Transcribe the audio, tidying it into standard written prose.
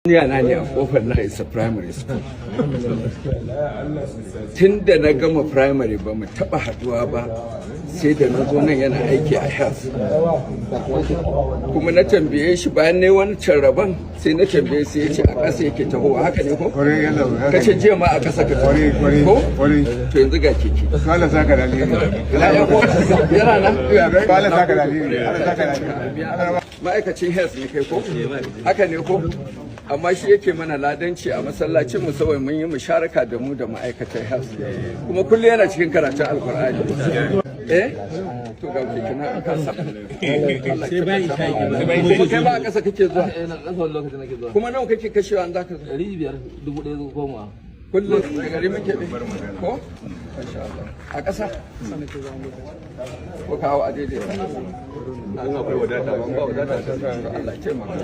Yana ne a kofar na isa primary school. Tun da na gama primary ba mu taɓa haduwa ba sai da na zo nan yana aiki a health. Kuma na tambaye shi bayan ne wani rabon sai na tambaye sai ya ce a ƙasa yake tahowa haka ne ko? Ka ce jiya ma a ƙasa ka taho ko? To yanzu ga keke. Kala saka da alheri. Yana nan? Kala saka da alheri. Ma'aikacin health ne kai ko? Haka ne ko? Amma shi yake mana ladanci a masallacin mu saboda mun yi musharaka da mu da ma'aikatan health kuma kullum yana cikin karatun alkur'ani to ga kike na kasa sai bai kai kuma kai ba a kasa kake zuwa na kasa lokacin nake zuwa kuma nawa kake kashewa an zaka 500 1000 goma kullum da gari muke ko insha Allah a kasa ko kawo a daidai an akwai wadata ban ba wadata Allah ya taimaka